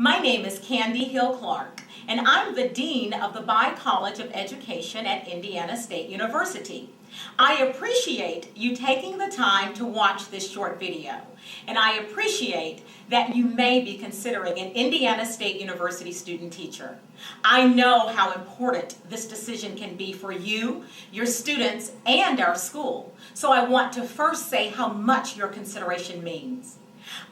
My name is Candy Hill Clark, and I'm the Dean of the Bayh College of Education at Indiana State University. I appreciate you taking the time to watch this short video, and I appreciate that you may be considering an Indiana State University student teacher. I know how important this decision can be for you, your students, and our school, so I want to first say how much your consideration means.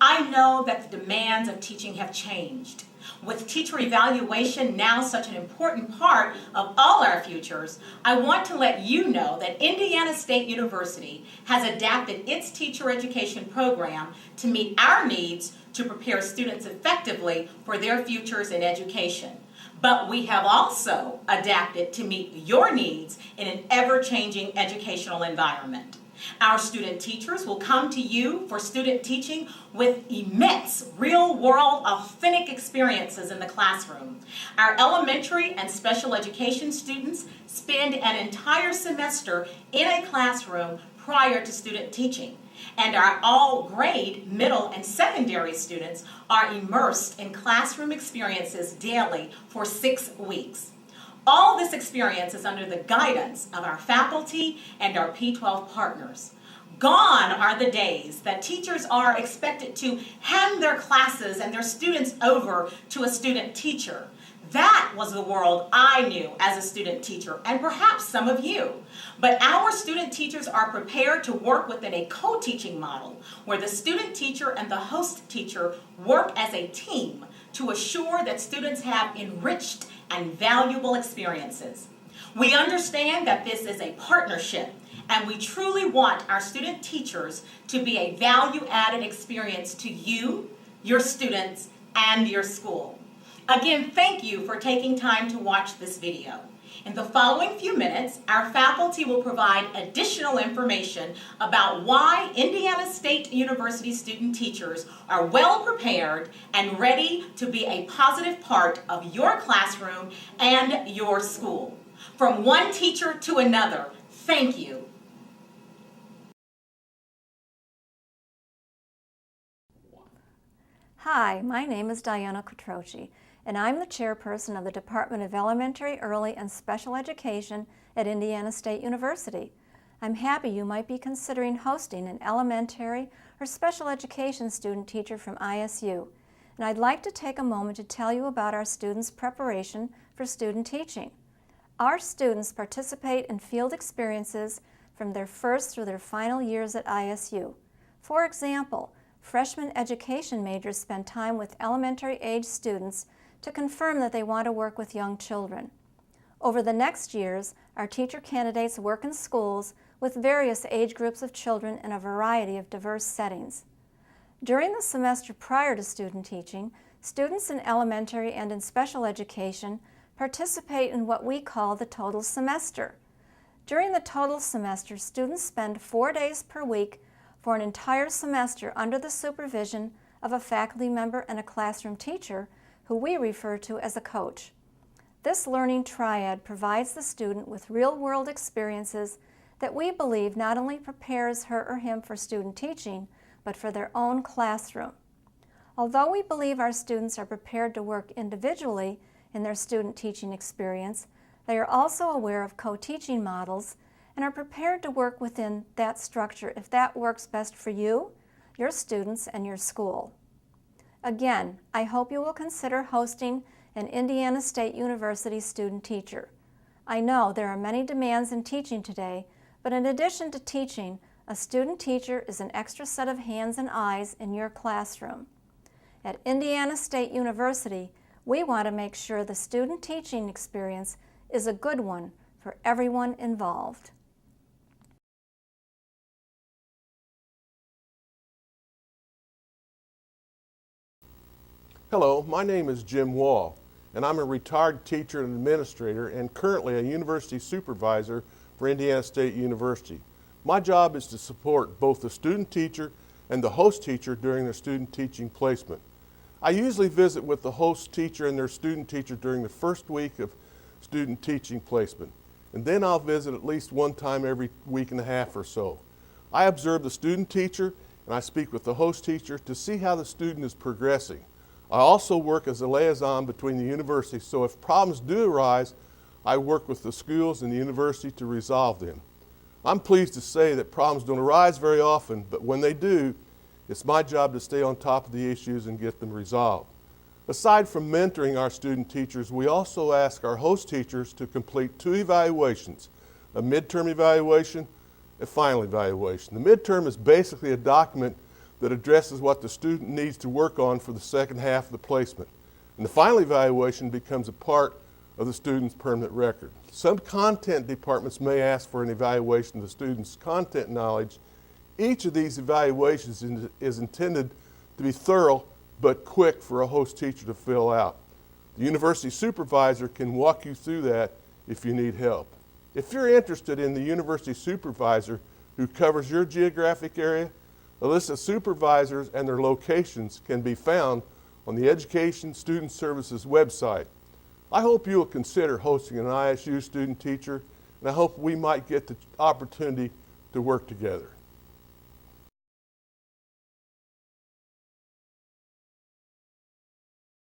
I know that the demands of teaching have changed. With teacher evaluation now such an important part of all our futures, I want to let you know that Indiana State University has adapted its teacher education program to meet our needs to prepare students effectively for their futures in education. But we have also adapted to meet your needs in an ever-changing educational environment. Our student teachers will come to you for student teaching with immense, real-world, authentic experiences in the classroom. Our elementary and special education students spend an entire semester in a classroom prior to student teaching. And our all-grade middle and secondary students are immersed in classroom experiences daily for 6 weeks. All this experience is under the guidance of our faculty and our P-12 partners. Gone are the days that teachers are expected to hand their classes and their students over to a student teacher. That was the world I knew as a student teacher, and perhaps some of you. But our student teachers are prepared to work within a co-teaching model where the student teacher and the host teacher work as a team to assure that students have enriched and valuable experiences. We understand that this is a partnership, and we truly want our student teachers to be a value-added experience to you, your students, and your school. Again, thank you for taking time to watch this video. In the following few minutes, our faculty will provide additional information about why Indiana State University student teachers are well prepared and ready to be a positive part of your classroom and your school. From one teacher to another, thank you. Hi, my name is Diana Quattrochi, and I'm the chairperson of the Department of Elementary, Early, and Special Education at Indiana State University. I'm happy you might be considering hosting an elementary or special education student teacher from ISU, and I'd like to take a moment to tell you about our students' preparation for student teaching. Our students participate in field experiences from their first through their final years at ISU. For example, freshman education majors spend time with elementary-age students to confirm that they want to work with young children. Over the next years, our teacher candidates work in schools with various age groups of children in a variety of diverse settings. During the semester prior to student teaching, students in elementary and in special education participate in what we call the total semester. During the total semester, students spend 4 days per week for an entire semester under the supervision of a faculty member and a classroom teacher who we refer to as a coach. This learning triad provides the student with real-world experiences that we believe not only prepares her or him for student teaching, but for their own classroom. Although we believe our students are prepared to work individually in their student teaching experience, they are also aware of co-teaching models and are prepared to work within that structure if that works best for you, your students, and your school. Again, I hope you will consider hosting an Indiana State University student teacher. I know there are many demands in teaching today, but in addition to teaching, a student teacher is an extra set of hands and eyes in your classroom. At Indiana State University, we want to make sure the student teaching experience is a good one for everyone involved. Hello, my name is Jim Wall, and I'm a retired teacher and administrator and currently a university supervisor for Indiana State University. My job is to support both the student teacher and the host teacher during their student teaching placement. I usually visit with the host teacher and their student teacher during the first week of student teaching placement, and then I'll visit at least one time every week and a half or so. I observe the student teacher and I speak with the host teacher to see how the student is progressing. I also work as a liaison between the university, so if problems do arise, I work with the schools and the university to resolve them. I'm pleased to say that problems don't arise very often, but when they do, it's my job to stay on top of the issues and get them resolved. Aside from mentoring our student teachers, we also ask our host teachers to complete 2 evaluations, a midterm evaluation, a final evaluation. The midterm is basically a document that addresses what the student needs to work on for the second half of the placement. And the final evaluation becomes a part of the student's permanent record. Some content departments may ask for an evaluation of the student's content knowledge. Each of these evaluations is intended to be thorough but quick for a host teacher to fill out. The university supervisor can walk you through that if you need help. If you're interested in the university supervisor who covers your geographic area, a list of supervisors and their locations can be found on the Education Student Services website. I hope you will consider hosting an ISU student teacher, and I hope we might get the opportunity to work together.